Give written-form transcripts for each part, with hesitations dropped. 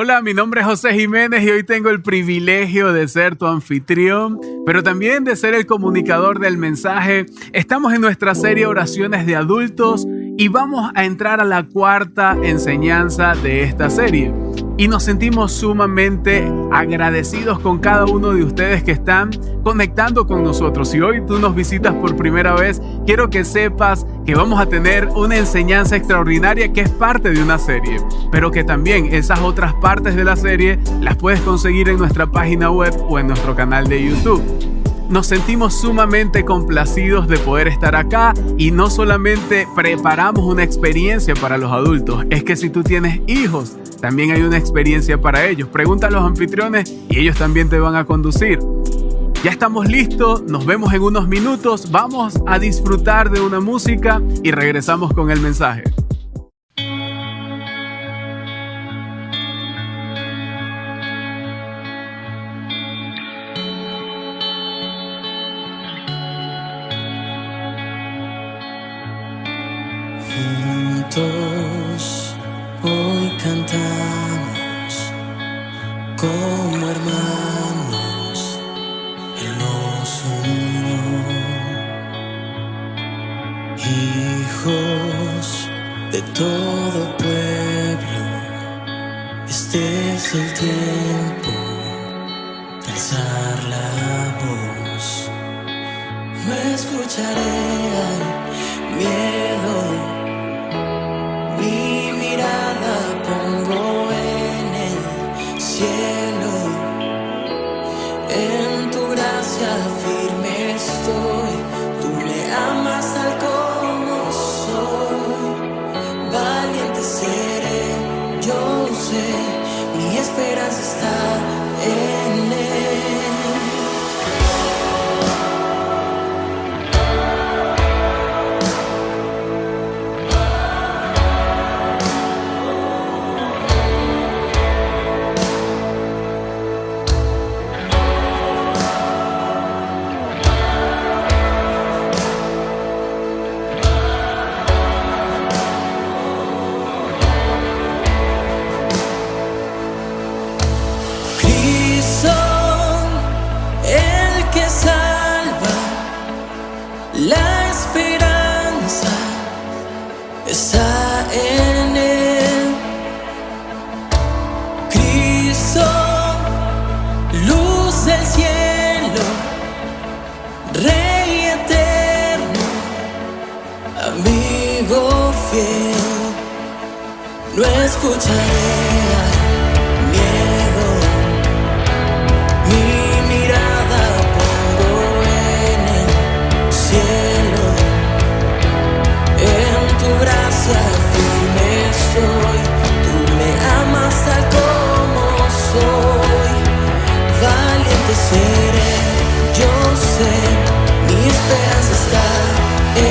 Hola, mi nombre es José Jiménez y hoy tengo el privilegio de ser tu anfitrión, pero también de ser el comunicador del mensaje. Estamos en nuestra serie Oraciones de Adultos y vamos a entrar a la cuarta enseñanza de esta serie. Y nos sentimos sumamente agradecidos con cada uno de ustedes que están conectando con nosotros. Si hoy tú nos visitas por primera vez, quiero que sepas que vamos a tener una enseñanza extraordinaria que es parte de una serie, pero que también esas otras partes de la serie las puedes conseguir en nuestra página web o en nuestro canal de YouTube. Nos sentimos sumamente complacidos de poder estar acá y no solamente preparamos una experiencia para los adultos, es que si tú tienes hijos, también hay una experiencia para ellos. Pregunta a los anfitriones y ellos también te van a conducir. Ya estamos listos, nos vemos en unos minutos, vamos a disfrutar de una música y regresamos con el mensaje. Juntos hoy cantamos como hermanos, Él nos unió, hijos de todo pueblo. Este es el tiempo de alzar la voz. No escucharé al miedo. Mi mirada pongo en el cielo, en tu gracia firme estoy. Tú me amas tal como soy, valiente seré, yo sé, mi esperanza está en él. La esperanza está en Él. Cristo, luz del cielo, Rey eterno, amigo fiel. No escucharé al miedo, mi mirada pongo en el cielo, en tu gracia firme estoy. Tú me amas tal como soy, valiente seré, yo sé, mi esperanza está en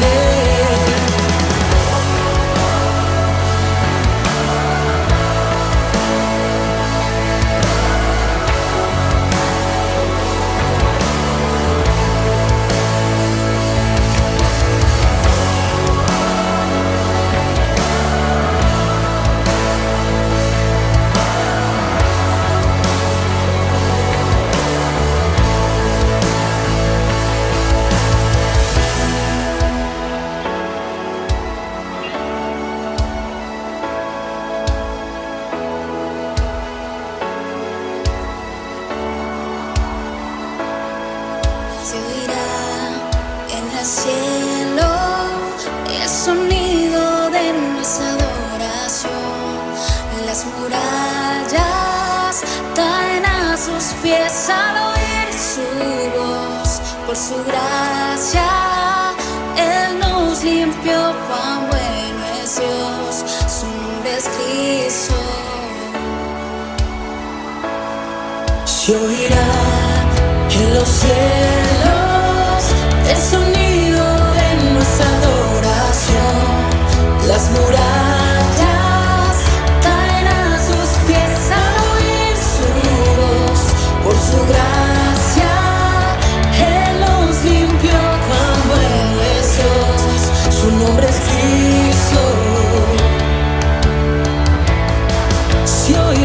él. Se oirá en el cielo el sonido de nuestra adoración. Las murallas caen a sus pies al oír su voz. Por su gracia Él nos limpió, cuán bueno es Dios, su nombre es Cristo. Se oirá en los cielos el sonido de nuestra adoración. Las murallas caen a sus pies al oír su voz. Por su gracia Él nos limpió, cuán bueno es Dios, su nombre es Cristo. Se oirá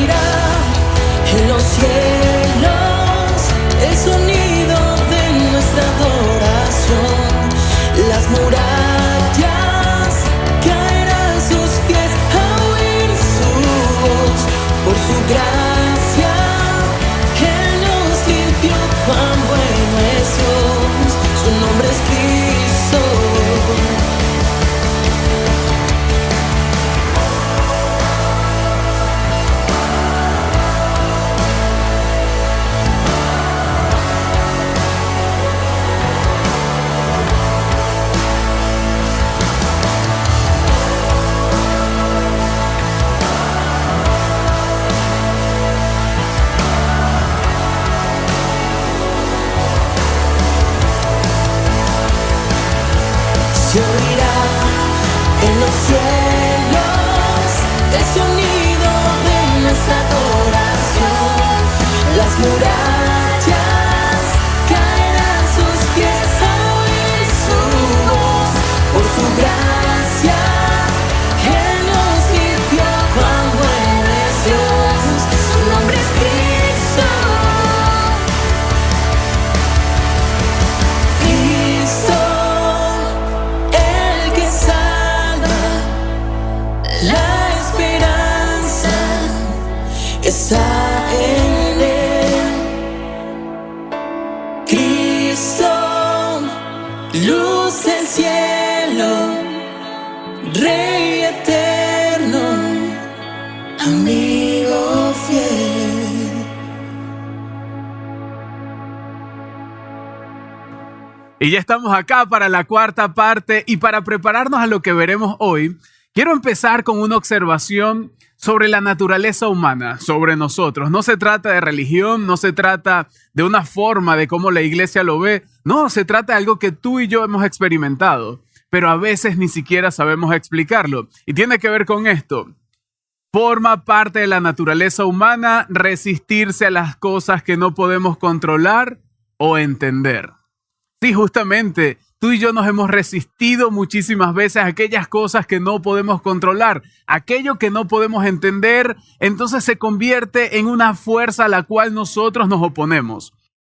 se oirá en los cielos el sonido de nuestra adoración. Las murallas caerán sus pies al oír su voz. Por su gracia Él nos limpió, cuán bueno es Dios. Su nombre es Cristo. Cristo, el que salva, la esperanza está en Él. Cristo, luz del cielo, Rey eterno, amigo fiel. Y ya estamos acá para la cuarta parte y para prepararnos a lo que veremos hoy, quiero empezar con una observación sobre la naturaleza humana, sobre nosotros. No se trata de religión, no se trata de una forma de cómo la iglesia lo ve, no, se trata de algo que tú y yo hemos experimentado, pero a veces ni siquiera sabemos explicarlo. Y tiene que ver con esto. Forma parte de la naturaleza humana resistirse a las cosas que no podemos controlar o entender. Sí, justamente, tú y yo nos hemos resistido muchísimas veces a aquellas cosas que no podemos controlar. Aquello que no podemos entender, entonces se convierte en una fuerza a la cual nosotros nos oponemos.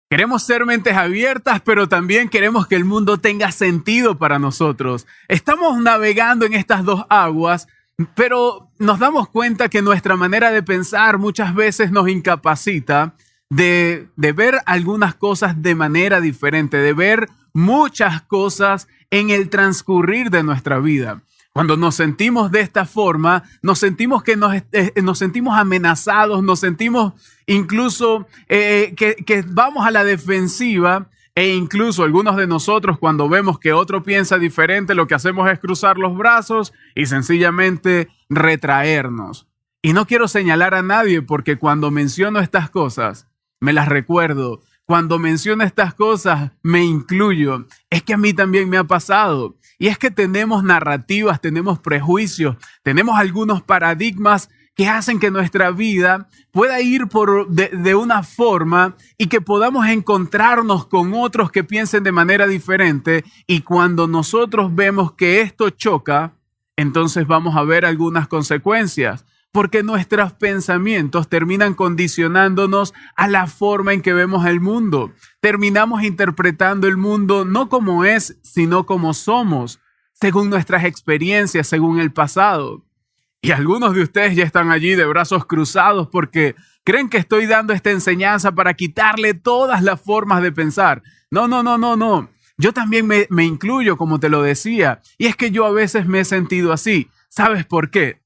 Queremos ser mentes abiertas, pero también queremos que el mundo tenga sentido para nosotros. Estamos navegando en estas dos aguas, pero nos damos cuenta que nuestra manera de pensar muchas veces nos incapacita de ver algunas cosas de manera diferente, de ver muchas cosas en el transcurrir de nuestra vida. Cuando nos sentimos de esta forma, nos sentimos que nos sentimos amenazados, nos sentimos incluso que vamos a la defensiva, e incluso algunos de nosotros cuando vemos que otro piensa diferente, lo que hacemos es cruzar los brazos y sencillamente retraernos. Y no quiero señalar a nadie porque cuando menciono estas cosas, me las recuerdo. Cuando menciono estas cosas, me incluyo. Es que a mí también me ha pasado. Y es que tenemos narrativas, tenemos prejuicios, tenemos algunos paradigmas que hacen que nuestra vida pueda ir de una forma y que podamos encontrarnos con otros que piensen de manera diferente. Y cuando nosotros vemos que esto choca, entonces vamos a ver algunas consecuencias. Porque nuestros pensamientos terminan condicionándonos a la forma en que vemos el mundo. Terminamos interpretando el mundo no como es, sino como somos, según nuestras experiencias, según el pasado. Y algunos de ustedes ya están allí de brazos cruzados porque creen que estoy dando esta enseñanza para quitarle todas las formas de pensar. No. Yo también me incluyo, como te lo decía. Y es que yo a veces me he sentido así. ¿Sabes por qué?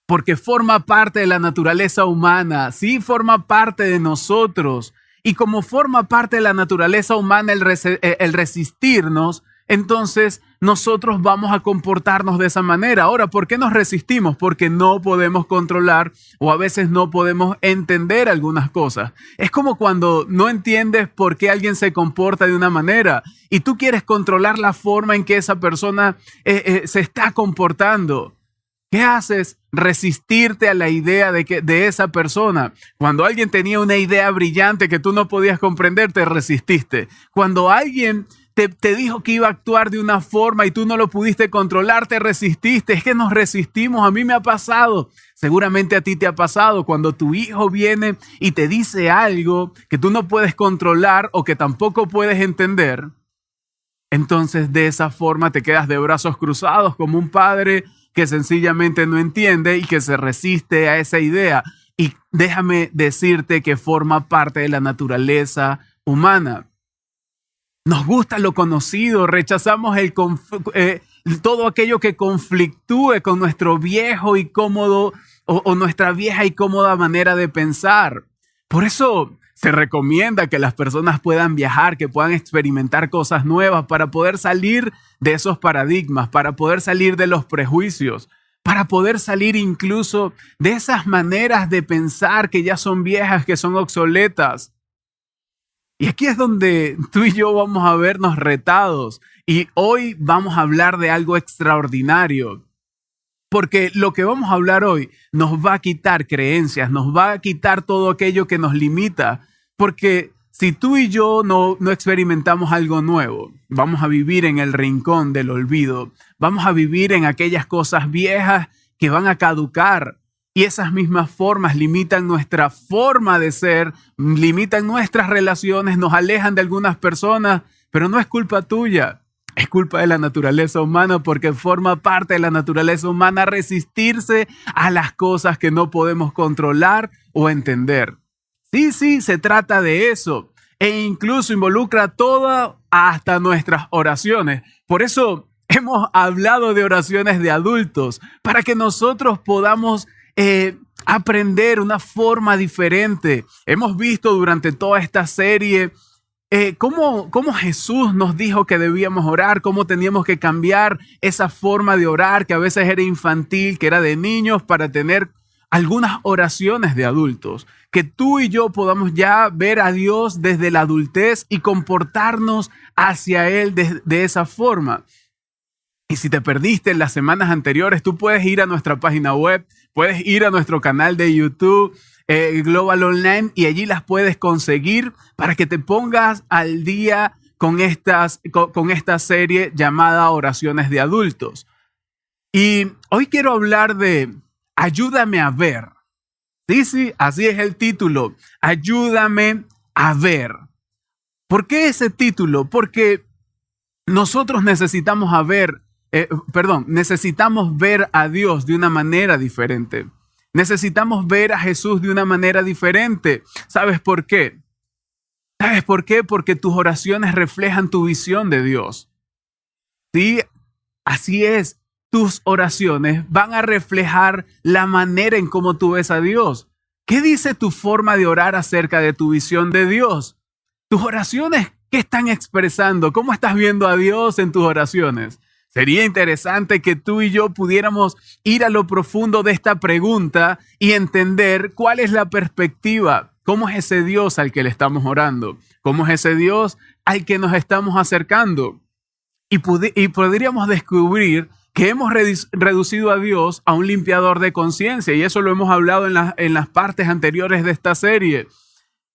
Porque forma parte de la naturaleza humana, sí, forma parte de nosotros. Y como forma parte de la naturaleza humana el resistirnos, entonces nosotros vamos a comportarnos de esa manera. Ahora, ¿por qué nos resistimos? Porque no podemos controlar o a veces no podemos entender algunas cosas. Es como cuando no entiendes por qué alguien se comporta de una manera y tú quieres controlar la forma en que esa persona se está comportando. ¿Qué haces? Resistirte a la idea de esa persona. Cuando alguien tenía una idea brillante que tú no podías comprender, te resististe. Cuando alguien te dijo que iba a actuar de una forma y tú no lo pudiste controlar, te resististe. Es que nos resistimos. A mí me ha pasado. Seguramente a ti te ha pasado cuando tu hijo viene y te dice algo que tú no puedes controlar o que tampoco puedes entender. Entonces de esa forma te quedas de brazos cruzados como un padre que sencillamente no entiende y que se resiste a esa idea. Y déjame decirte que forma parte de la naturaleza humana. Nos gusta lo conocido, rechazamos todo aquello que conflictúe con nuestro viejo y cómodo o nuestra vieja y cómoda manera de pensar. Por eso se recomienda que las personas puedan viajar, que puedan experimentar cosas nuevas para poder salir de esos paradigmas, para poder salir de los prejuicios, para poder salir incluso de esas maneras de pensar que ya son viejas, que son obsoletas. Y aquí es donde tú y yo vamos a vernos retados. Y hoy vamos a hablar de algo extraordinario. Porque lo que vamos a hablar hoy nos va a quitar creencias, nos va a quitar todo aquello que nos limita. Porque si tú y yo no experimentamos algo nuevo, vamos a vivir en el rincón del olvido. Vamos a vivir en aquellas cosas viejas que van a caducar. Y esas mismas formas limitan nuestra forma de ser, limitan nuestras relaciones, nos alejan de algunas personas, pero no es culpa tuya. Es culpa de la naturaleza humana porque forma parte de la naturaleza humana resistirse a las cosas que no podemos controlar o entender. Sí, se trata de eso. E incluso involucra todo hasta nuestras oraciones. Por eso hemos hablado de oraciones de adultos, para que nosotros podamos aprender una forma diferente. Hemos visto durante toda esta serie cómo Jesús nos dijo que debíamos orar, cómo teníamos que cambiar esa forma de orar que a veces era infantil, que era de niños, para tener algunas oraciones de adultos. Que tú y yo podamos ya ver a Dios desde la adultez y comportarnos hacia Él de esa forma. Y si te perdiste en las semanas anteriores, tú puedes ir a nuestra página web, puedes ir a nuestro canal de YouTube, Global Online, y allí las puedes conseguir para que te pongas al día con esta serie llamada Oraciones de Adultos. Y hoy quiero hablar de Ayúdame a ver. Sí, así es el título. Ayúdame a ver. ¿Por qué ese título? Porque nosotros necesitamos ver a Dios de una manera diferente. Necesitamos ver a Jesús de una manera diferente. ¿Sabes por qué? ¿Sabes por qué? Porque tus oraciones reflejan tu visión de Dios. Sí, así es. Tus oraciones van a reflejar la manera en cómo tú ves a Dios. ¿Qué dice tu forma de orar acerca de tu visión de Dios? Tus oraciones, ¿qué están expresando? ¿Cómo estás viendo a Dios en tus oraciones? Sería interesante que tú y yo pudiéramos ir a lo profundo de esta pregunta y entender cuál es la perspectiva, cómo es ese Dios al que le estamos orando, cómo es ese Dios al que nos estamos acercando. Y podríamos descubrir que hemos reducido a Dios a un limpiador de conciencia, y eso lo hemos hablado en las partes anteriores de esta serie,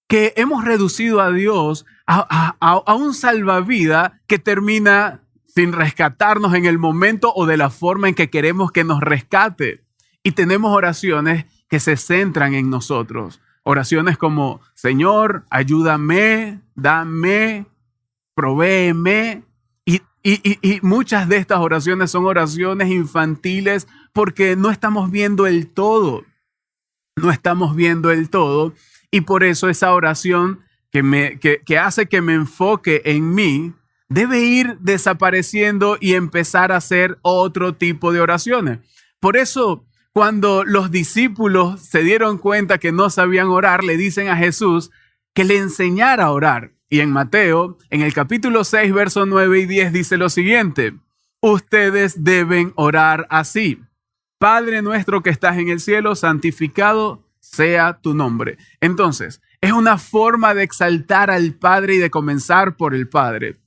que hemos reducido a Dios a un salvavidas que termina sin rescatarnos en el momento o de la forma en que queremos que nos rescate. Y tenemos oraciones que se centran en nosotros. Oraciones como, Señor, ayúdame, dame, provéeme. Y muchas de estas oraciones son oraciones infantiles porque no estamos viendo el todo. No estamos viendo el todo. Y por eso esa oración que hace que me enfoque en mí debe ir desapareciendo y empezar a hacer otro tipo de oraciones. Por eso, cuando los discípulos se dieron cuenta que no sabían orar, le dicen a Jesús que le enseñara a orar. Y en Mateo, en el capítulo 6, versos 9 y 10, dice lo siguiente: ustedes deben orar así. Padre nuestro que estás en el cielo, santificado sea tu nombre. Entonces, es una forma de exaltar al Padre y de comenzar por el Padre.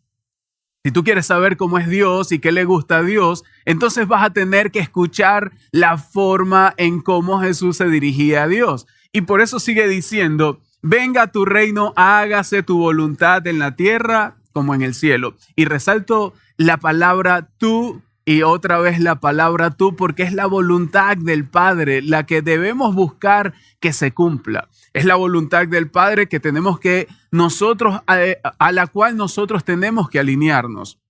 Si tú quieres saber cómo es Dios y qué le gusta a Dios, entonces vas a tener que escuchar la forma en cómo Jesús se dirigía a Dios. Y por eso sigue diciendo, venga tu reino, hágase tu voluntad en la tierra como en el cielo. Y resalto la palabra tú y otra vez la palabra tú, porque es la voluntad del Padre la que debemos buscar que se cumpla. Es la voluntad del Padre que tenemos que a la cual nosotros tenemos que alinearnos.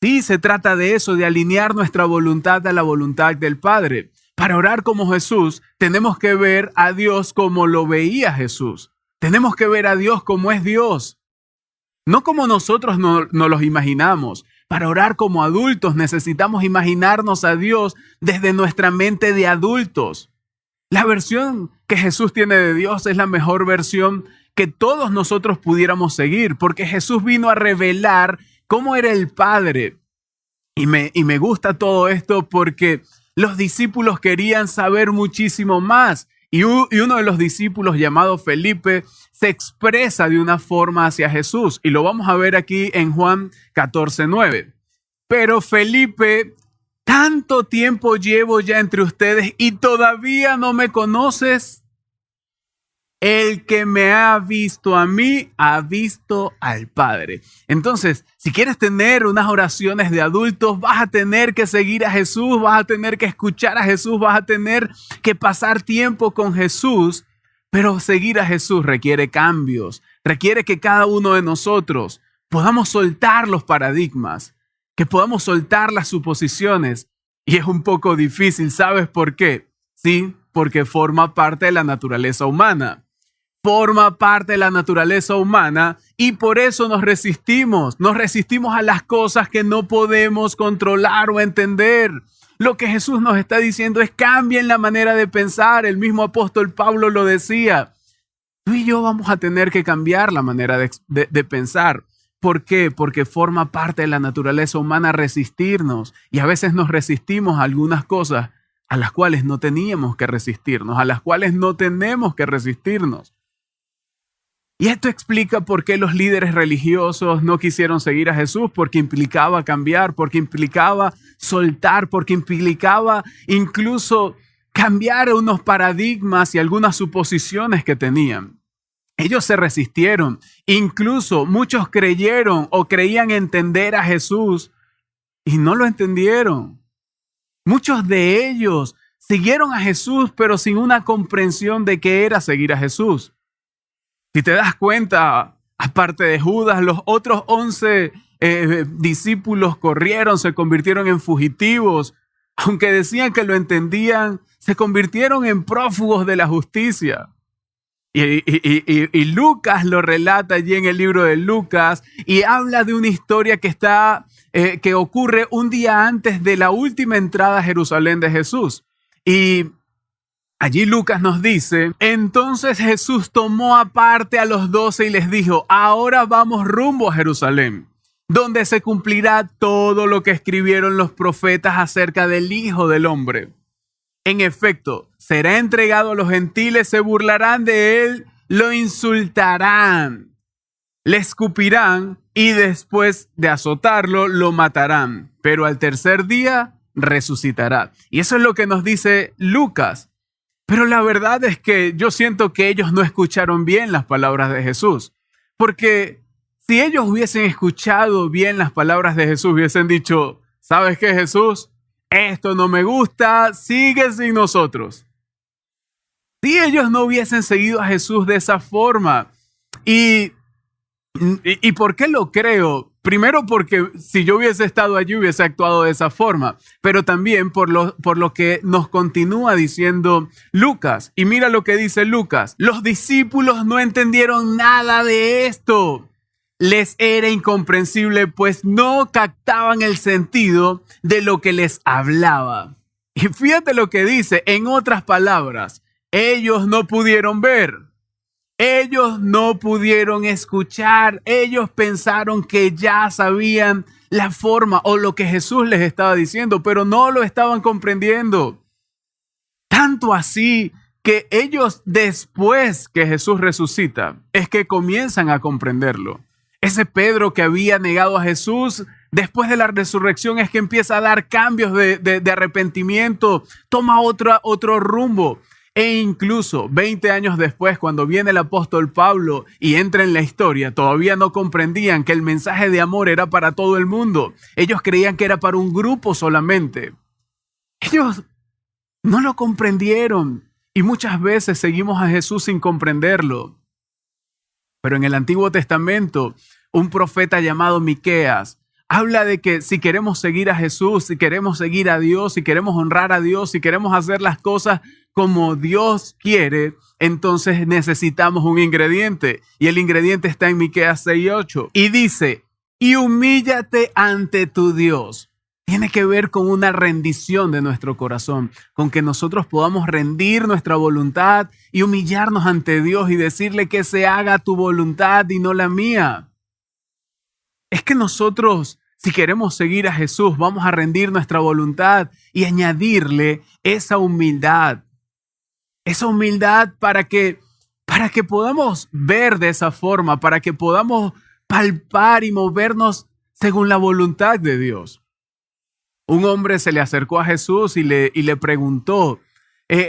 Sí, se trata de eso, de alinear nuestra voluntad a la voluntad del Padre. Para orar como Jesús, tenemos que ver a Dios como lo veía Jesús. Tenemos que ver a Dios como es Dios. No como nosotros no los imaginamos. Para orar como adultos necesitamos imaginarnos a Dios desde nuestra mente de adultos. La versión que Jesús tiene de Dios es la mejor versión que todos nosotros pudiéramos seguir, porque Jesús vino a revelar cómo era el Padre. Y me gusta todo esto porque los discípulos querían saber muchísimo más. Y uno de los discípulos, llamado Felipe, se expresa de una forma hacia Jesús. Y lo vamos a ver aquí en Juan 14:9. Pero Felipe, tanto tiempo llevo ya entre ustedes y todavía no me conoces. El que me ha visto a mí, ha visto al Padre. Entonces, si quieres tener unas oraciones de adultos, vas a tener que seguir a Jesús, vas a tener que escuchar a Jesús, vas a tener que pasar tiempo con Jesús. Pero seguir a Jesús requiere cambios, requiere que cada uno de nosotros podamos soltar los paradigmas, que podamos soltar las suposiciones. Y es un poco difícil, ¿sabes por qué? Sí, porque forma parte de la naturaleza humana. Forma parte de la naturaleza humana y por eso nos resistimos a las cosas que no podemos controlar o entender. Lo que Jesús nos está diciendo es cambien la manera de pensar. El mismo apóstol Pablo lo decía. Tú y yo vamos a tener que cambiar la manera de pensar. ¿Por qué? Porque forma parte de la naturaleza humana resistirnos y a veces nos resistimos a algunas cosas a las cuales no teníamos que resistirnos, a las cuales no tenemos que resistirnos. Y esto explica por qué los líderes religiosos no quisieron seguir a Jesús, porque implicaba cambiar, porque implicaba soltar, porque implicaba incluso cambiar unos paradigmas y algunas suposiciones que tenían. Ellos se resistieron, incluso muchos creyeron o creían entender a Jesús y no lo entendieron. Muchos de ellos siguieron a Jesús, pero sin una comprensión de qué era seguir a Jesús. Si te das cuenta, aparte de Judas, los otros 11 discípulos corrieron, se convirtieron en fugitivos. Aunque decían que lo entendían, se convirtieron en prófugos de la justicia. Y Lucas lo relata allí en el libro de Lucas y habla de una historia que ocurre un día antes de la última entrada a Jerusalén de Jesús. Y allí Lucas nos dice, entonces Jesús tomó aparte a los 12 y les dijo, ahora vamos rumbo a Jerusalén, donde se cumplirá todo lo que escribieron los profetas acerca del Hijo del Hombre. En efecto, será entregado a los gentiles, se burlarán de él, lo insultarán, le escupirán y después de azotarlo, lo matarán. Pero al tercer día resucitará. Y eso es lo que nos dice Lucas. Pero la verdad es que yo siento que ellos no escucharon bien las palabras de Jesús. Porque si ellos hubiesen escuchado bien las palabras de Jesús, hubiesen dicho, ¿sabes qué, Jesús? Esto no me gusta, sigue sin nosotros. Si ellos no hubiesen seguido a Jesús de esa forma. ¿Y por qué lo creo? Primero porque si yo hubiese estado allí hubiese actuado de esa forma, pero también por lo que nos continúa diciendo Lucas. Y mira lo que dice Lucas. Los discípulos no entendieron nada de esto. Les era incomprensible, pues no captaban el sentido de lo que les hablaba. Y fíjate lo que dice, en otras palabras, ellos no pudieron ver. Ellos no pudieron escuchar, ellos pensaron que ya sabían la forma o lo que Jesús les estaba diciendo, pero no lo estaban comprendiendo. Tanto así que ellos después que Jesús resucita, es que comienzan a comprenderlo. Ese Pedro que había negado a Jesús, después de la resurrección es que empieza a dar cambios de arrepentimiento, toma otro rumbo. E incluso 20 años después, cuando viene el apóstol Pablo y entra en la historia, todavía no comprendían que el mensaje de amor era para todo el mundo. Ellos creían que era para un grupo solamente. Ellos no lo comprendieron y muchas veces seguimos a Jesús sin comprenderlo. Pero en el Antiguo Testamento, un profeta llamado Miqueas habla de que si queremos seguir a Jesús, si queremos seguir a Dios, si queremos honrar a Dios, si queremos hacer las cosas como Dios quiere, entonces necesitamos un ingrediente. Y el ingrediente está en Miqueas 6:8. Y dice, y humíllate ante tu Dios. Tiene que ver con una rendición de nuestro corazón, con que nosotros podamos rendir nuestra voluntad y humillarnos ante Dios y decirle que se haga tu voluntad y no la mía. Es que nosotros, si queremos seguir a Jesús, vamos a rendir nuestra voluntad y añadirle esa humildad. Esa humildad para que para que podamos ver de esa forma, para que podamos palpar y movernos según la voluntad de Dios. Un hombre se le acercó a Jesús y le preguntó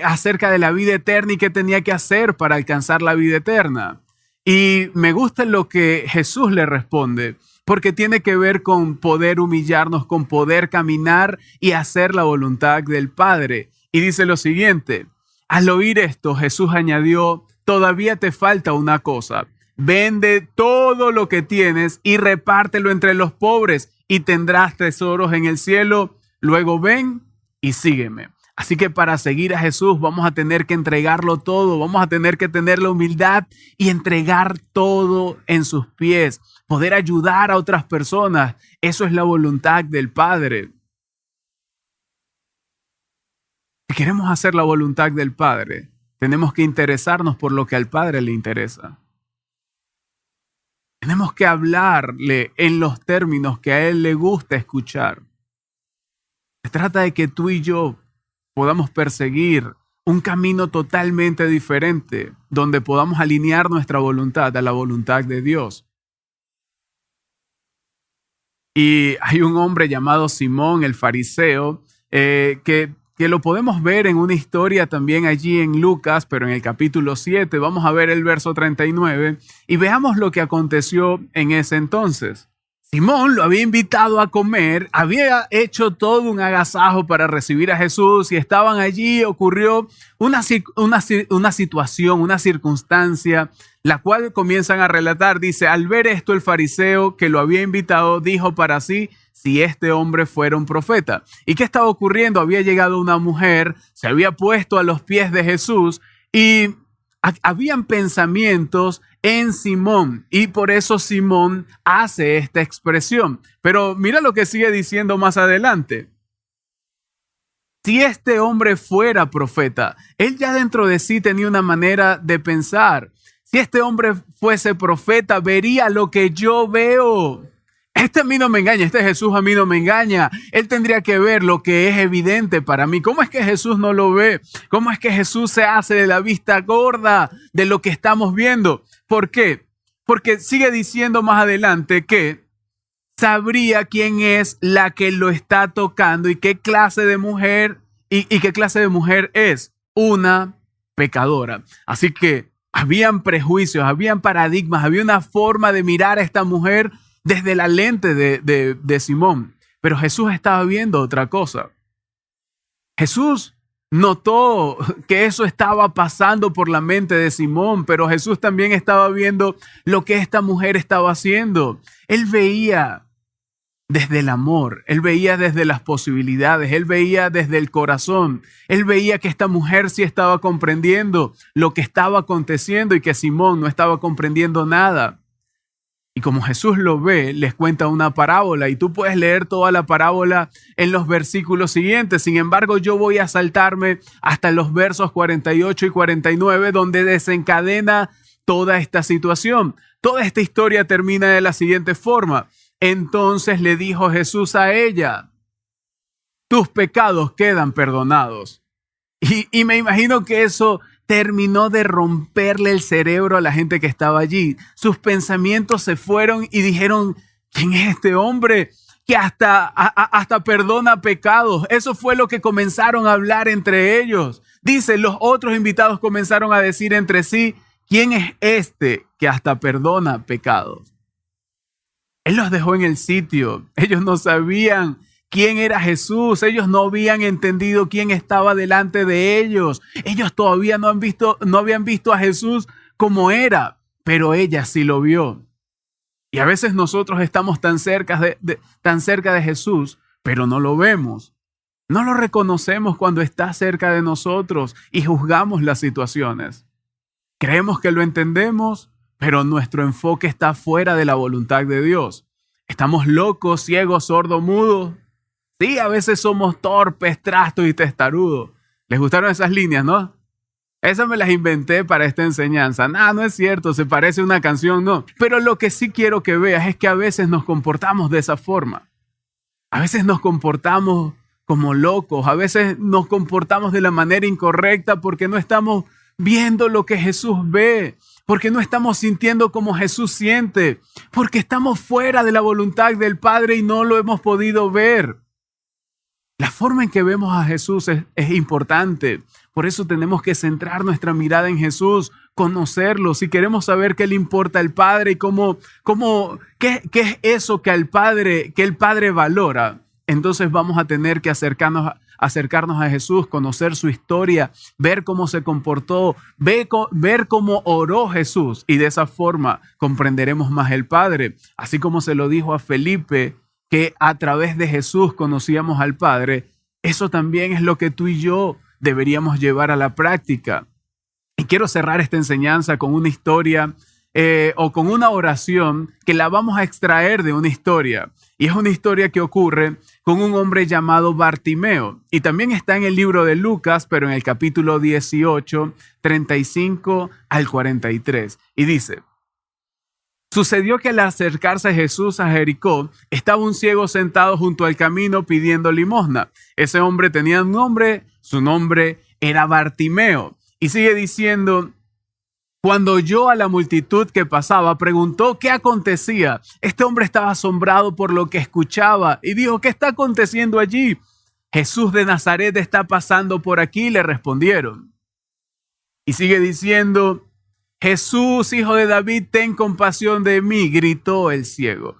acerca de la vida eterna y qué tenía que hacer para alcanzar la vida eterna. Y me gusta lo que Jesús le responde, porque tiene que ver con poder humillarnos, con poder caminar y hacer la voluntad del Padre. Y dice lo siguiente: al oír esto, Jesús añadió, todavía te falta una cosa. Vende todo lo que tienes y repártelo entre los pobres y tendrás tesoros en el cielo. Luego ven y sígueme. Así que para seguir a Jesús vamos a tener que entregarlo todo, vamos a tener que tener la humildad y entregar todo en sus pies, poder ayudar a otras personas. Eso es la voluntad del Padre. Si queremos hacer la voluntad del Padre, tenemos que interesarnos por lo que al Padre le interesa. Tenemos que hablarle en los términos que a Él le gusta escuchar. Se trata de que tú y yo podamos perseguir un camino totalmente diferente, donde podamos alinear nuestra voluntad a la voluntad de Dios. Y hay un hombre llamado Simón, el fariseo, que lo podemos ver en una historia también allí en Lucas, pero en el capítulo 7, vamos a ver el verso 39 y veamos lo que aconteció en ese entonces. Simón lo había invitado a comer, había hecho todo un agasajo para recibir a Jesús y estaban allí. Ocurrió una situación, una circunstancia, la cual comienzan a relatar. Dice, al ver esto el fariseo que lo había invitado dijo para sí, si este hombre fuera un profeta. ¿Y qué estaba ocurriendo? Había llegado una mujer, se había puesto a los pies de Jesús y habían pensamientos en Simón y por eso Simón hace esta expresión. Pero mira lo que sigue diciendo más adelante. Si este hombre fuera profeta, él ya dentro de sí tenía una manera de pensar. Si este hombre fuese profeta, vería lo que yo veo. Este a mí no me engaña, este Jesús a mí no me engaña. Él tendría que ver lo que es evidente para mí. ¿Cómo es que Jesús no lo ve? ¿Cómo es que Jesús se hace de la vista gorda de lo que estamos viendo? ¿Por qué? Porque sigue diciendo más adelante que sabría quién es la que lo está tocando y qué clase de mujer y qué clase de mujer es. Una pecadora. Así que habían prejuicios, habían paradigmas, había una forma de mirar a esta mujer desde la lente de Simón. Pero Jesús estaba viendo otra cosa. Jesús notó que eso estaba pasando por la mente de Simón, pero Jesús también estaba viendo lo que esta mujer estaba haciendo. Él veía desde el amor, él veía desde las posibilidades, él veía desde el corazón. Él veía que esta mujer sí estaba comprendiendo lo que estaba aconteciendo y que Simón no estaba comprendiendo nada. Y como Jesús lo ve, les cuenta una parábola y tú puedes leer toda la parábola en los versículos siguientes. Sin embargo, yo voy a saltarme hasta los versos 48 y 49, donde desencadena toda esta situación. Toda esta historia termina de la siguiente forma. Entonces le dijo Jesús a ella, tus pecados quedan perdonados. Y me imagino que eso terminó de romperle el cerebro a la gente que estaba allí. Sus pensamientos se fueron y dijeron, ¿quién es este hombre que hasta perdona pecados? Eso fue lo que comenzaron a hablar entre ellos. Dice, los otros invitados comenzaron a decir entre sí, ¿quién es este que hasta perdona pecados? Él los dejó en el sitio. Ellos no sabían quién era Jesús. Ellos no habían entendido quién estaba delante de ellos. Ellos todavía no habían visto a Jesús como era, pero ella sí lo vio. Y a veces nosotros estamos tan cerca de Jesús, pero no lo vemos. No lo reconocemos cuando está cerca de nosotros y juzgamos las situaciones. Creemos que lo entendemos, pero nuestro enfoque está fuera de la voluntad de Dios. Estamos locos, ciegos, sordos, mudos. Sí, a veces somos torpes, trastos y testarudos. ¿Les gustaron esas líneas, no? Esas me las inventé para esta enseñanza. No es cierto, se parece a una canción, no. Pero lo que sí quiero que veas es que a veces nos comportamos de esa forma. A veces nos comportamos como locos. A veces nos comportamos de la manera incorrecta porque no estamos viendo lo que Jesús ve, porque no estamos sintiendo como Jesús siente, porque estamos fuera de la voluntad del Padre y no lo hemos podido ver. La forma en que vemos a Jesús es importante. Por eso tenemos que centrar nuestra mirada en Jesús, conocerlo. Si queremos saber qué le importa al Padre y qué es eso que el Padre valora, entonces vamos a tener que acercarnos a Jesús, conocer su historia, ver cómo se comportó, ver cómo oró Jesús. Y de esa forma comprenderemos más el Padre. Así como se lo dijo a Felipe, que a través de Jesús conocíamos al Padre, eso también es lo que tú y yo deberíamos llevar a la práctica. Y quiero cerrar esta enseñanza con una historia o con una oración que la vamos a extraer de una historia. Y es una historia que ocurre con un hombre llamado Bartimeo. Y también está en el libro de Lucas, pero en el capítulo 18, 35 al 43. Y dice: sucedió que al acercarse Jesús a Jericó, estaba un ciego sentado junto al camino pidiendo limosna. Ese hombre tenía un nombre, su nombre era Bartimeo. Y sigue diciendo: cuando oyó a la multitud que pasaba, preguntó qué acontecía. Este hombre estaba asombrado por lo que escuchaba y dijo: ¿qué está aconteciendo allí? Jesús de Nazaret está pasando por aquí, le respondieron. Y sigue diciendo: Jesús, hijo de David, ten compasión de mí, gritó el ciego.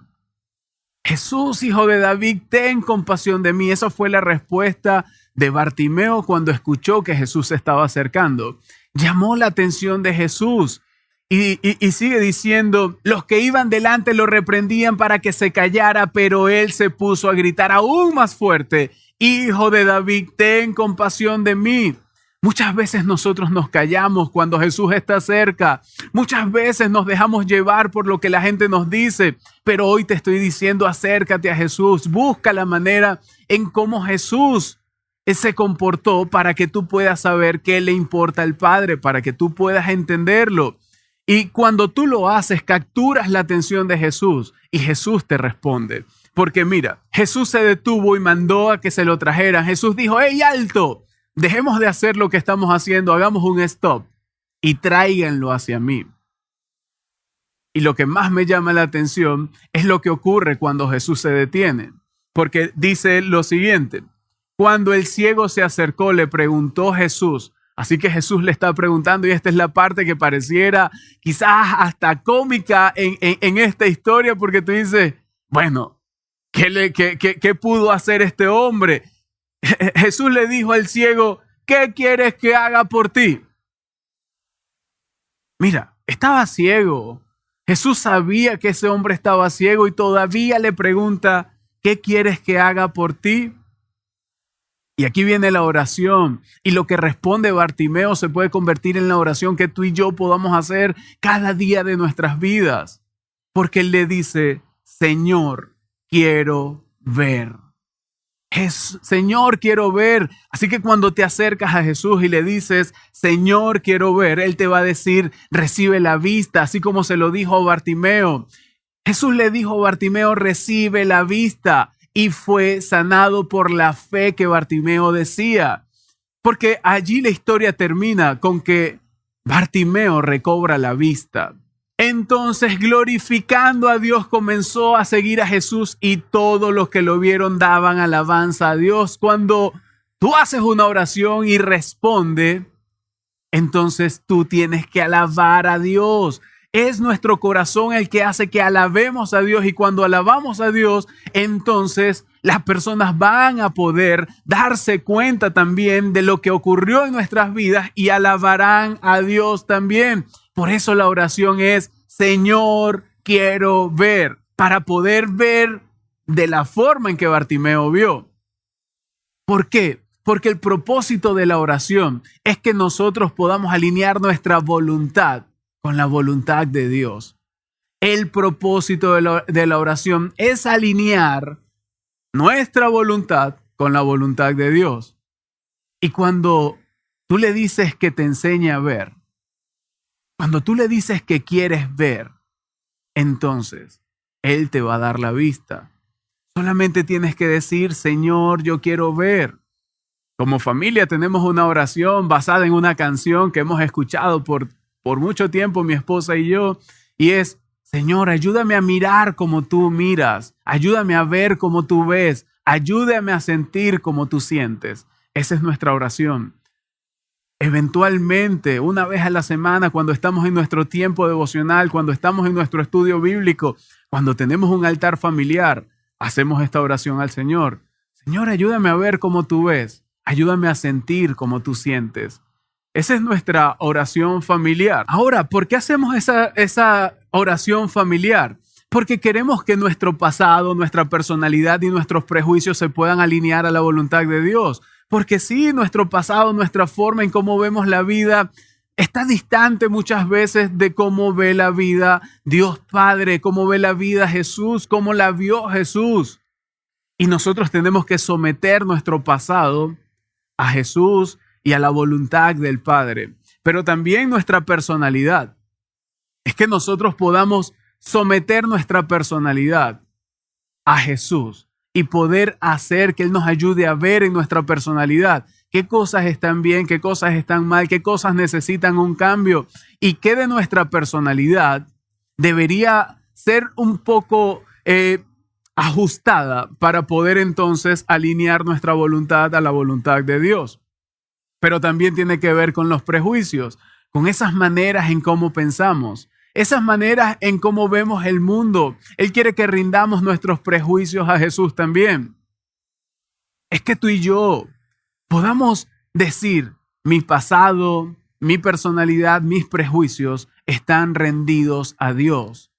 Jesús, hijo de David, ten compasión de mí. Esa fue la respuesta de Bartimeo cuando escuchó que Jesús se estaba acercando. Llamó la atención de Jesús y sigue diciendo: los que iban delante lo reprendían para que se callara, pero él se puso a gritar aún más fuerte: Hijo de David, ten compasión de mí. Muchas veces nosotros nos callamos cuando Jesús está cerca. Muchas veces nos dejamos llevar por lo que la gente nos dice. Pero hoy te estoy diciendo: acércate a Jesús. Busca la manera en cómo Jesús se comportó para que tú puedas saber qué le importa al Padre, para que tú puedas entenderlo. Y cuando tú lo haces, capturas la atención de Jesús y Jesús te responde. Porque mira, Jesús se detuvo y mandó a que se lo trajeran. Jesús dijo: ¡hey, alto! Dejemos de hacer lo que estamos haciendo, hagamos un stop y tráiganlo hacia mí. Y lo que más me llama la atención es lo que ocurre cuando Jesús se detiene. Porque dice lo siguiente: cuando el ciego se acercó, le preguntó Jesús. Así que Jesús le está preguntando, y esta es la parte que pareciera quizás hasta cómica en esta historia, porque tú dices: bueno, ¿qué pudo hacer este hombre? Jesús le dijo al ciego: ¿qué quieres que haga por ti? Mira, estaba ciego. Jesús sabía que ese hombre estaba ciego y todavía le pregunta: ¿qué quieres que haga por ti? Y aquí viene la oración, y lo que responde Bartimeo se puede convertir en la oración que tú y yo podamos hacer cada día de nuestras vidas. Porque él le dice: Señor, quiero ver. Señor, quiero ver. Así que cuando te acercas a Jesús y le dices: Señor, quiero ver, Él te va a decir: recibe la vista, así como se lo dijo a Bartimeo. Jesús le dijo a Bartimeo: recibe la vista, y fue sanado por la fe que Bartimeo decía. Porque allí la historia termina con que Bartimeo recobra la vista. Entonces, glorificando a Dios, comenzó a seguir a Jesús, y todos los que lo vieron daban alabanza a Dios. Cuando tú haces una oración y responde, entonces tú tienes que alabar a Dios. Es nuestro corazón el que hace que alabemos a Dios, y cuando alabamos a Dios, entonces las personas van a poder darse cuenta también de lo que ocurrió en nuestras vidas y alabarán a Dios también. Por eso la oración es: Señor, quiero ver, para poder ver de la forma en que Bartimeo vio. ¿Por qué? Porque el propósito de la oración es que nosotros podamos alinear nuestra voluntad con la voluntad de Dios. El propósito de la oración es alinear nuestra voluntad con la voluntad de Dios. Y cuando tú le dices que te enseñe a ver, cuando tú le dices que quieres ver, entonces Él te va a dar la vista. Solamente tienes que decir: Señor, yo quiero ver. Como familia tenemos una oración basada en una canción que hemos escuchado por mucho tiempo mi esposa y yo, y es: Señor, ayúdame a mirar como tú miras, ayúdame a ver como tú ves, ayúdame a sentir como tú sientes. Esa es nuestra oración. Eventualmente, una vez a la semana, cuando estamos en nuestro tiempo devocional, cuando estamos en nuestro estudio bíblico, cuando tenemos un altar familiar, hacemos esta oración al Señor. Señor, ayúdame a ver como tú ves, ayúdame a sentir como tú sientes. Esa es nuestra oración familiar. Ahora, ¿por qué hacemos esa oración familiar? Porque queremos que nuestro pasado, nuestra personalidad y nuestros prejuicios se puedan alinear a la voluntad de Dios. Porque sí, nuestro pasado, nuestra forma en cómo vemos la vida está distante muchas veces de cómo ve la vida Dios Padre, cómo ve la vida Jesús, cómo la vio Jesús. Y nosotros tenemos que someter nuestro pasado a Jesús y a la voluntad del Padre. Pero también nuestra personalidad. Es que nosotros podamos someter nuestra personalidad a Jesús y poder hacer que Él nos ayude a ver en nuestra personalidad qué cosas están bien, qué cosas están mal, qué cosas necesitan un cambio y qué de nuestra personalidad debería ser un poco ajustada para poder entonces alinear nuestra voluntad a la voluntad de Dios. Pero también tiene que ver con los prejuicios, con esas maneras en cómo pensamos, esas maneras en cómo vemos el mundo. Él quiere que rindamos nuestros prejuicios a Jesús también. Es que tú y yo podamos decir: mi pasado, mi personalidad, mis prejuicios están rendidos a Dios.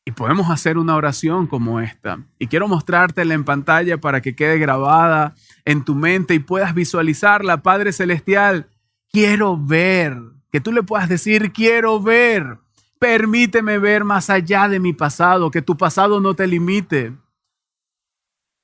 Y podemos hacer una oración como esta. Y quiero mostrártela en pantalla para que quede grabada en tu mente y puedas visualizarla. Padre Celestial, quiero ver. Que tú le puedas decir: quiero ver. Permíteme ver más allá de mi pasado. Que tu pasado no te limite.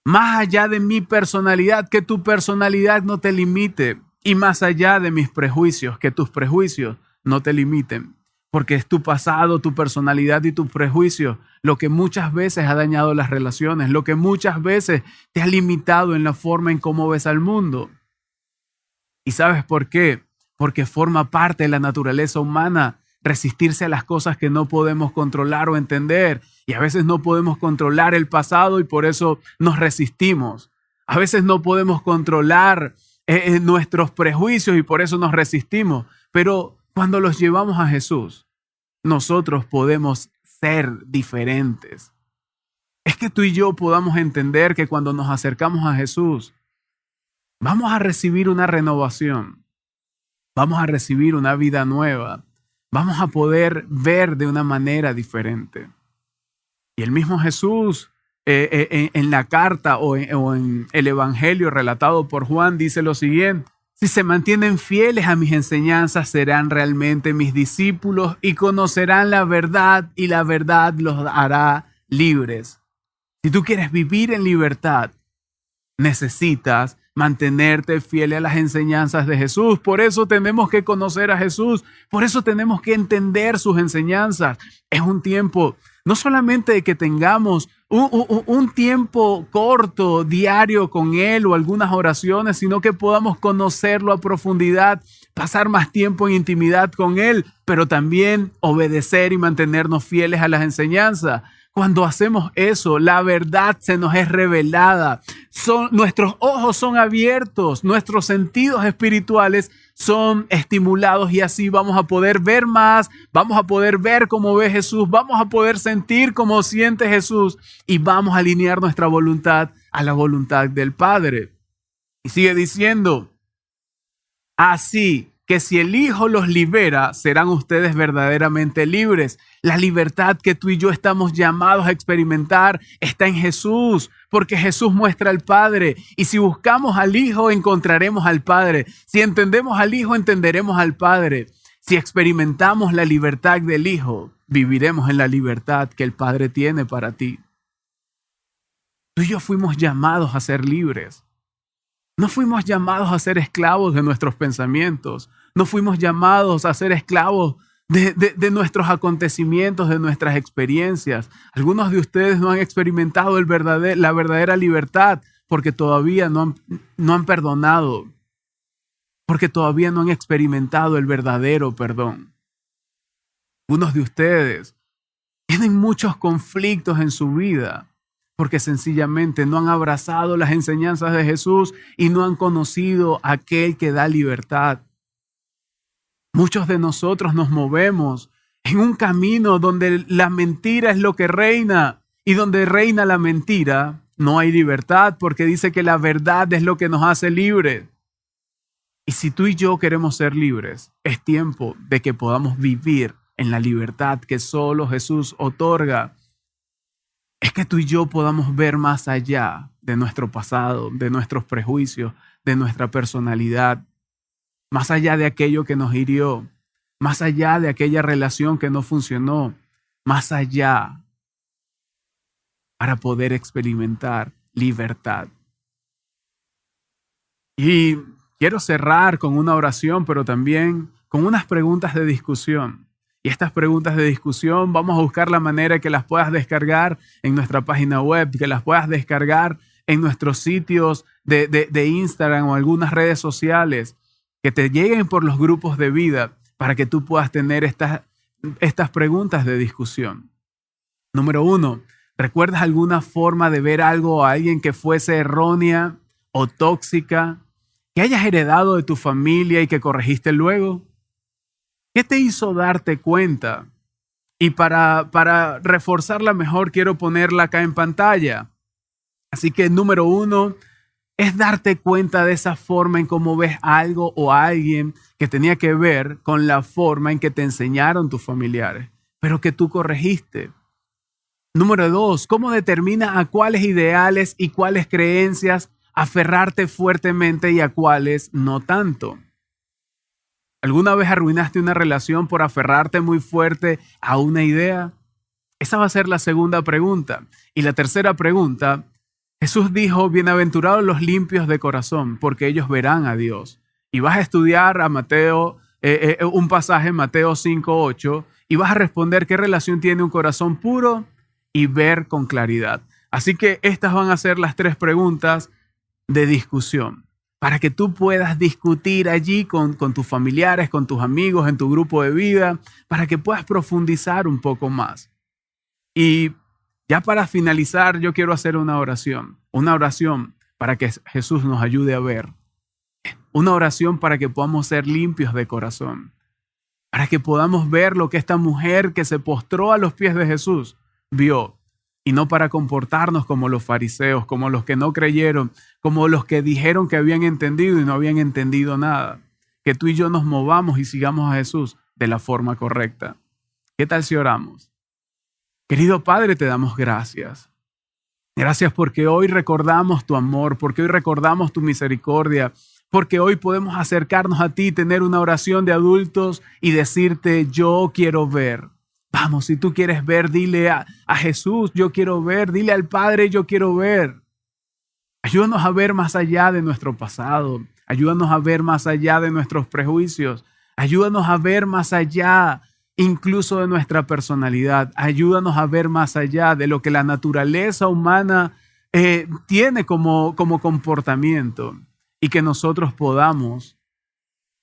Más allá de mi personalidad. Que tu personalidad no te limite. Y más allá de mis prejuicios. Que tus prejuicios no te limiten. Porque es tu pasado, tu personalidad y tu prejuicio lo que muchas veces ha dañado las relaciones, lo que muchas veces te ha limitado en la forma en cómo ves al mundo. ¿Y sabes por qué? Porque forma parte de la naturaleza humana resistirse a las cosas que no podemos controlar o entender. Y a veces no podemos controlar el pasado y por eso nos resistimos. A veces no podemos controlar nuestros prejuicios y por eso nos resistimos. Pero cuando los llevamos a Jesús, nosotros podemos ser diferentes. Es que tú y yo podamos entender que cuando nos acercamos a Jesús, vamos a recibir una renovación, vamos a recibir una vida nueva, vamos a poder ver de una manera diferente. Y el mismo Jesús, en la carta o en el Evangelio relatado por Juan, dice lo siguiente: si se mantienen fieles a mis enseñanzas, serán realmente mis discípulos y conocerán la verdad y la verdad los hará libres. Si tú quieres vivir en libertad, necesitas mantenerte fiel a las enseñanzas de Jesús. Por eso tenemos que conocer a Jesús. Por eso tenemos que entender sus enseñanzas. Es un tiempo no solamente de que tengamos un tiempo corto, diario con Él o algunas oraciones, sino que podamos conocerlo a profundidad, pasar más tiempo en intimidad con Él, pero también obedecer y mantenernos fieles a las enseñanzas. Cuando hacemos eso, la verdad se nos es revelada. Nuestros ojos son abiertos, nuestros sentidos espirituales son estimulados y así vamos a poder ver más, vamos a poder ver cómo ve Jesús, vamos a poder sentir cómo siente Jesús y vamos a alinear nuestra voluntad a la voluntad del Padre. Y sigue diciendo: así que si el Hijo los libera, serán ustedes verdaderamente libres. La libertad que tú y yo estamos llamados a experimentar está en Jesús, porque Jesús muestra al Padre. Y si buscamos al Hijo, encontraremos al Padre. Si entendemos al Hijo, entenderemos al Padre. Si experimentamos la libertad del Hijo, viviremos en la libertad que el Padre tiene para ti. Tú y yo fuimos llamados a ser libres. No fuimos llamados a ser esclavos de nuestros pensamientos. No fuimos llamados a ser esclavos de nuestros acontecimientos, de nuestras experiencias. Algunos de ustedes no han experimentado la verdadera libertad porque todavía no han perdonado, porque todavía no han experimentado el verdadero perdón. Algunos de ustedes tienen muchos conflictos en su vida porque sencillamente no han abrazado las enseñanzas de Jesús y no han conocido a aquel que da libertad. Muchos de nosotros nos movemos en un camino donde la mentira es lo que reina, y donde reina la mentira no hay libertad, porque dice que la verdad es lo que nos hace libres. Y si tú y yo queremos ser libres, es tiempo de que podamos vivir en la libertad que solo Jesús otorga. Es que tú y yo podamos ver más allá de nuestro pasado, de nuestros prejuicios, de nuestra personalidad, más allá de aquello que nos hirió, más allá de aquella relación que no funcionó, más allá, para poder experimentar libertad. Y quiero cerrar con una oración, pero también con unas preguntas de discusión. Y estas preguntas de discusión vamos a buscar la manera que las puedas descargar en nuestra página web, que las puedas descargar en nuestros sitios de Instagram o algunas redes sociales, que te lleguen por los grupos de vida para que tú puedas tener estas preguntas de discusión. Número 1, ¿recuerdas alguna forma de ver algo o a alguien que fuese errónea o tóxica, que hayas heredado de tu familia y que corregiste luego? ¿Qué te hizo darte cuenta? Y para reforzarla mejor, quiero ponerla acá en pantalla. Así que número 1 es darte cuenta de esa forma en cómo ves algo o a alguien que tenía que ver con la forma en que te enseñaron tus familiares, pero que tú corregiste. Número 2, ¿cómo determinas a cuáles ideales y cuáles creencias aferrarte fuertemente y a cuáles no tanto? ¿Alguna vez arruinaste una relación por aferrarte muy fuerte a una idea? Esa va a ser la segunda pregunta. Y la tercera pregunta, Jesús dijo, bienaventurados los limpios de corazón, porque ellos verán a Dios. Y vas a estudiar a Mateo, un pasaje, Mateo 5:8, y vas a responder qué relación tiene un corazón puro y ver con claridad. Así que estas van a ser las 3 preguntas de discusión, para que tú puedas discutir allí con tus familiares, con tus amigos, en tu grupo de vida, para que puedas profundizar un poco más. Y ya para finalizar, yo quiero hacer una oración para que Jesús nos ayude a ver, una oración para que podamos ser limpios de corazón, para que podamos ver lo que esta mujer que se postró a los pies de Jesús vio, y no para comportarnos como los fariseos, como los que no creyeron, como los que dijeron que habían entendido y no habían entendido nada. Que tú y yo nos movamos y sigamos a Jesús de la forma correcta. ¿Qué tal si oramos? Querido Padre, te damos gracias. Gracias porque hoy recordamos tu amor, porque hoy recordamos tu misericordia, porque hoy podemos acercarnos a ti, tener una oración de adultos y decirte, yo quiero ver. Vamos, si tú quieres ver, dile a Jesús, yo quiero ver. Dile al Padre, yo quiero ver. Ayúdanos a ver más allá de nuestro pasado. Ayúdanos a ver más allá de nuestros prejuicios. Ayúdanos a ver más allá incluso de nuestra personalidad. Ayúdanos a ver más allá de lo que la naturaleza humana tiene como comportamiento, y que nosotros podamos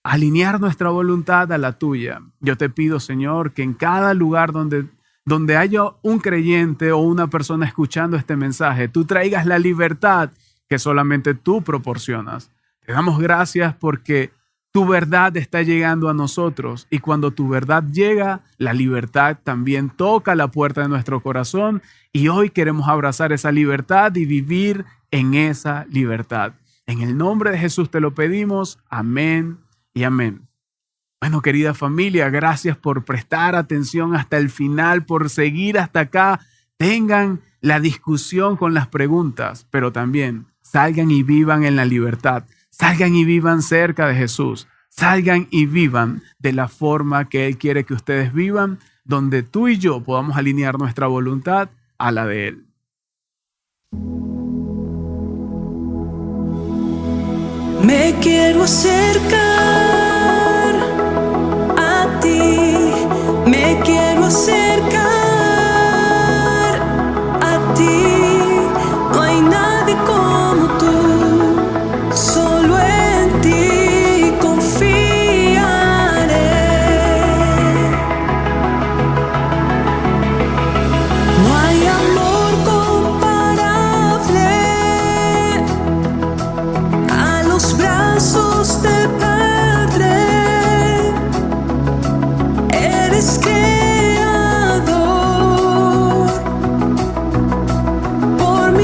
alinear nuestra voluntad a la tuya. Yo te pido, Señor, que en cada lugar donde haya un creyente o una persona escuchando este mensaje, tú traigas la libertad que solamente tú proporcionas. Te damos gracias porque tu verdad está llegando a nosotros, y cuando tu verdad llega, la libertad también toca la puerta de nuestro corazón, y hoy queremos abrazar esa libertad y vivir en esa libertad. En el nombre de Jesús te lo pedimos. Amén y amén. Bueno, querida familia, gracias por prestar atención hasta el final, por seguir hasta acá. Tengan la discusión con las preguntas, pero también salgan y vivan en la libertad. Salgan y vivan cerca de Jesús. Salgan y vivan de la forma que Él quiere que ustedes vivan, donde tú y yo podamos alinear nuestra voluntad a la de Él. Me quiero acercar a ti, me quiero acercar a ti, no hay nadie como tú.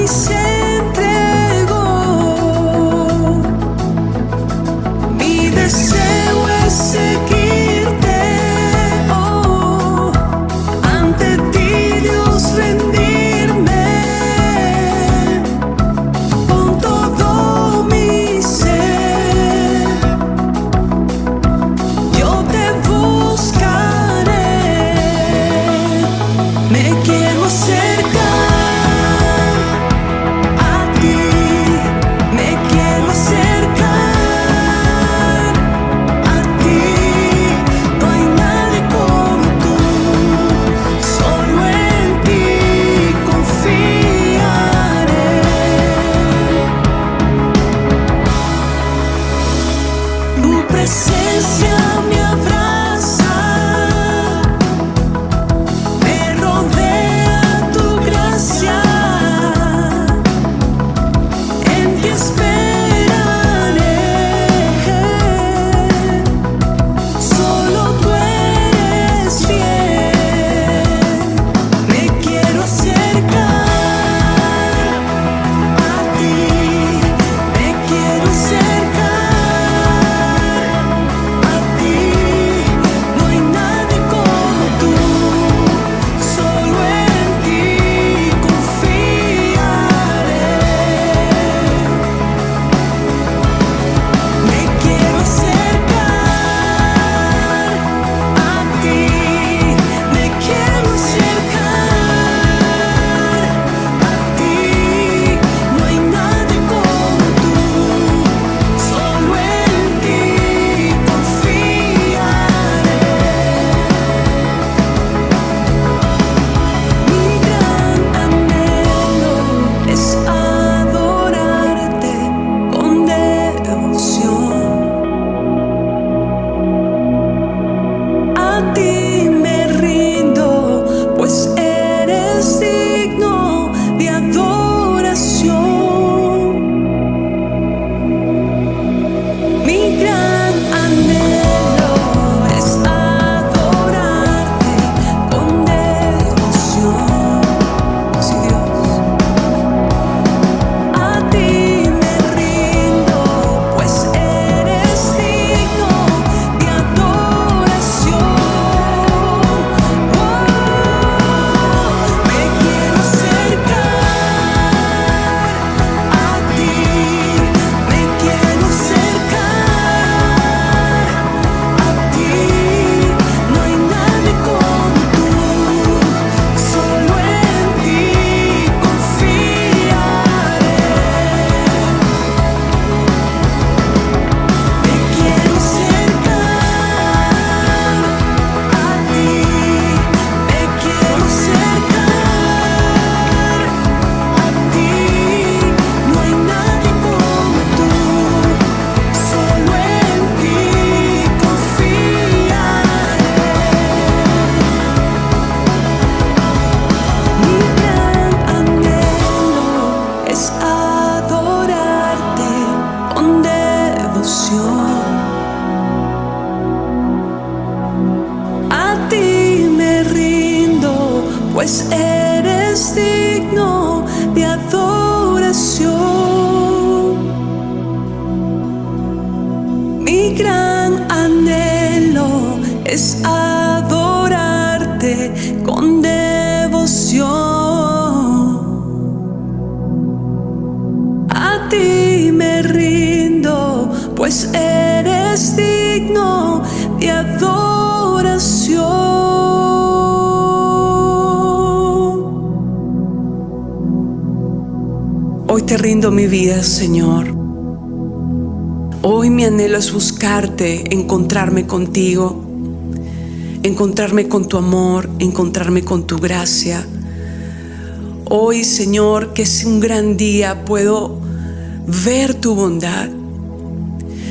se entregó. Mi deseo es seguirte, oh, ante ti, Dios, rendirme con todo mi ser. Yo te buscaré, me quiero acercar a ti, me quiero acercar a ti. No hay nadie como tú, solo en ti confiaré. Tu presencia me abraza, me rodea tu gracia. En ti esperaré, solo tú eres fiel. Me quiero acercar a ti, me quiero acercar a ti. No hay nadie como tú, solo en ti confiaré. Me quiero acercar a ti, me quiero acercar a ti. No hay nadie como tú, solo en ti confiaré. Mi gran anhelo es adorarte con devoción. A ti me rindo, pues eres digno de adoración. Mi gran anhelo es adorarte con devoción. Sí, Dios. A ti me rindo, pues eres digno de adoración. Me quiero acercar a ti, me quiero acercar a ti. No hay nadie como tú, solo en ti confiaré. Me quiero acercar a ti, me quiero acercar a ti. No hay nadie como tú, solo en ti confiaré. Mi gran anhelo es adorarte con devoción. A ti me rindo, pues eres digno de adoración. Mi gran anhelo es adorarte con devoción. A ti me rindo, pues eres digno de adoración. Hoy te rindo mi vida, Señor. Hoy mi anhelo es buscarte, encontrarme contigo, encontrarme con tu amor, encontrarme con tu gracia. Hoy, Señor, que es un gran día, puedo ver tu bondad.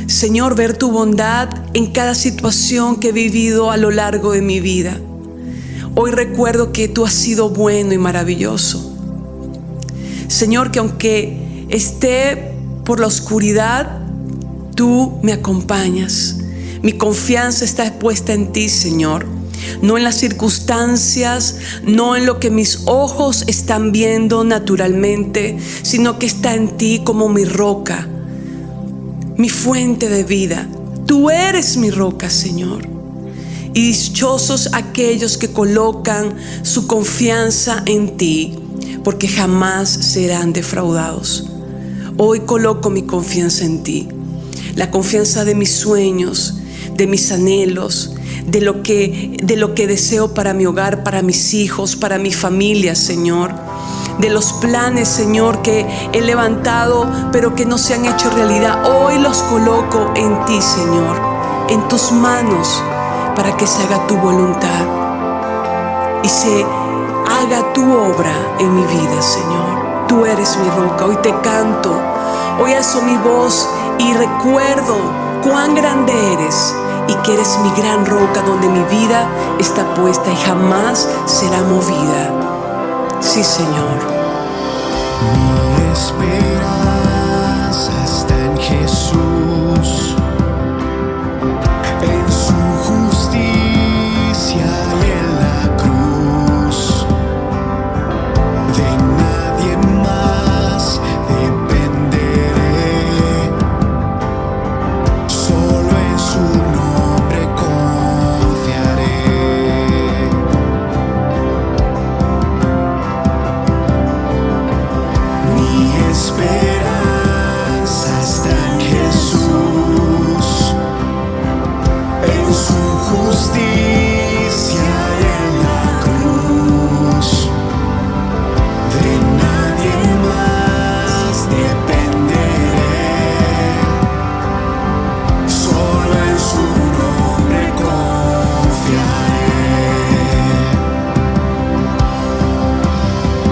Señor, ver tu bondad en cada situación que he vivido a lo largo de mi vida. Hoy recuerdo que tú has sido bueno y maravilloso. Señor, que aunque esté por la oscuridad, tú me acompañas. Mi confianza está puesta en ti, Señor. no en las circunstancias, no en lo que mis ojos están viendo naturalmente, sino que está en ti como mi roca, mi fuente de vida. Tú eres mi roca, Señor. Y dichosos aquellos que colocan su confianza en ti, porque jamás serán defraudados. Hoy coloco mi confianza en ti, la confianza de mis sueños, de mis anhelos, de lo que deseo para mi hogar, para mis hijos, para mi familia, Señor. De los planes, Señor, que he levantado pero que no se han hecho realidad. Hoy los coloco en ti, Señor, en tus manos, para que se haga tu voluntad y se haga tu obra en mi vida, Señor. Tú eres mi roca. Hoy te canto, hoy alzo mi voz y recuerdo cuán grande eres y que eres mi gran roca donde mi vida está puesta y jamás será movida. Sí, Señor. Mi esperanza está en Jesús, en su justicia y en la cruz. De nadie más dependeré, solo en su nombre confiaré. Mi esperanza está en Jesús, en su justicia y en la cruz. De nadie más dependeré, solo en su nombre confiaré.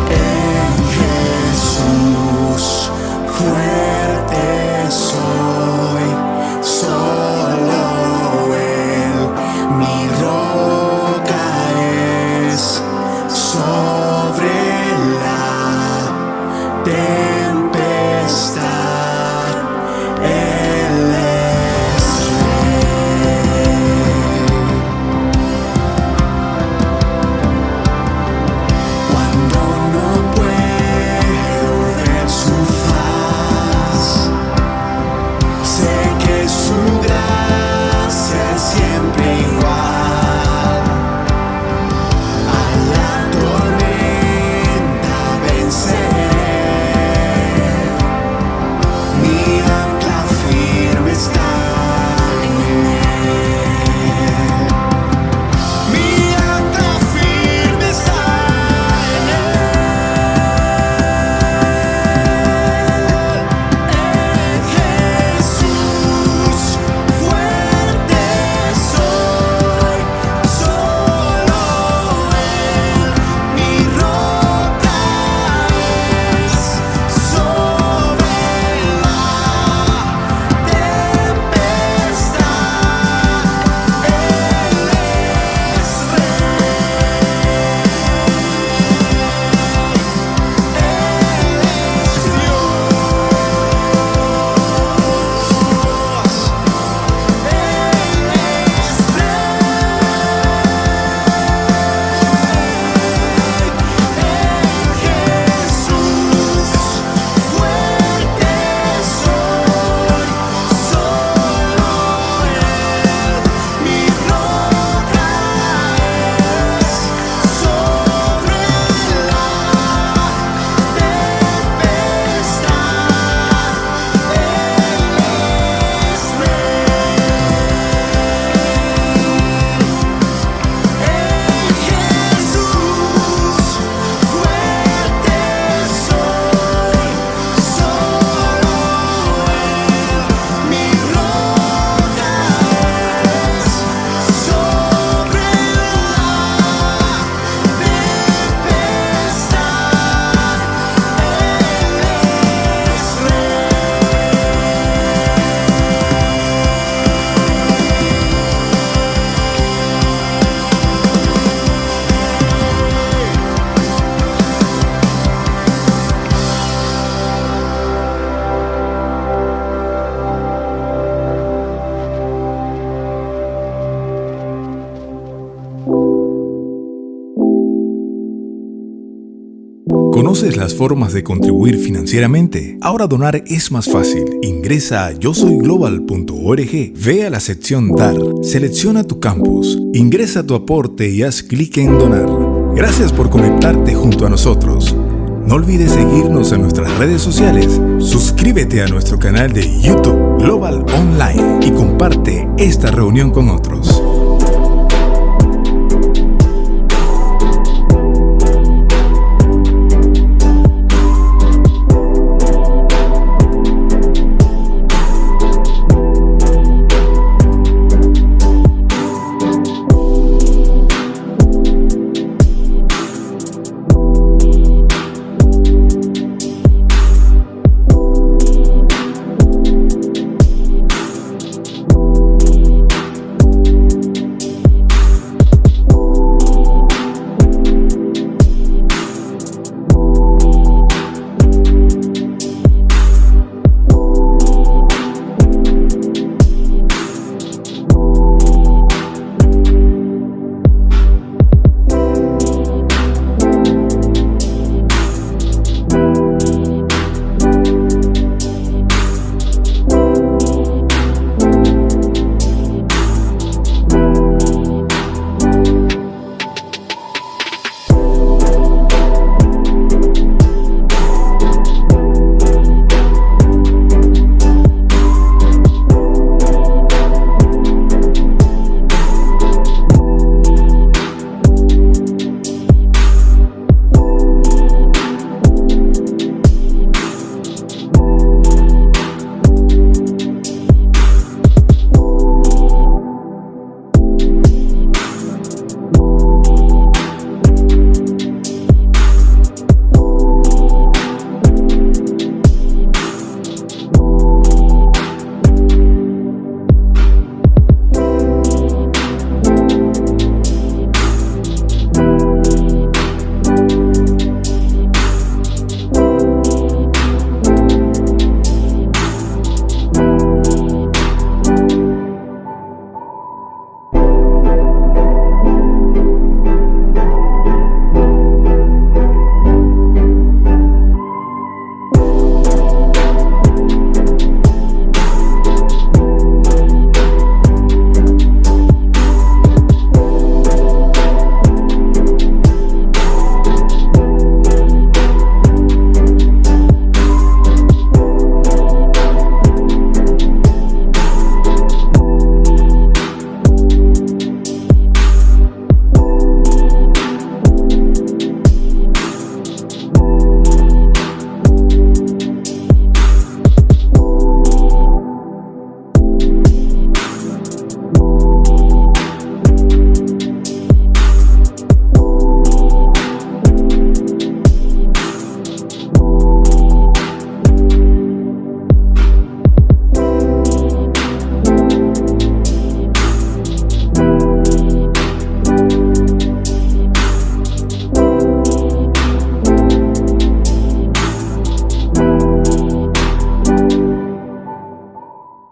En Jesús fuerte soy, solo Él mi roca es. Sobre la tempestad Él es Rey. Cuando no puedo ver su faz, sé que su gracia es siempre igual. A la tormenta venceré, ¿Conoces las formas de contribuir financieramente? Ahora donar es más fácil. Ingresa a yosoyglobal.org, ve a la sección Dar, selecciona tu campus, ingresa tu aporte y haz clic en Donar. Gracias por conectarte junto a nosotros. No olvides seguirnos en nuestras redes sociales, suscríbete a nuestro canal de YouTube Global Online y comparte esta reunión con otros.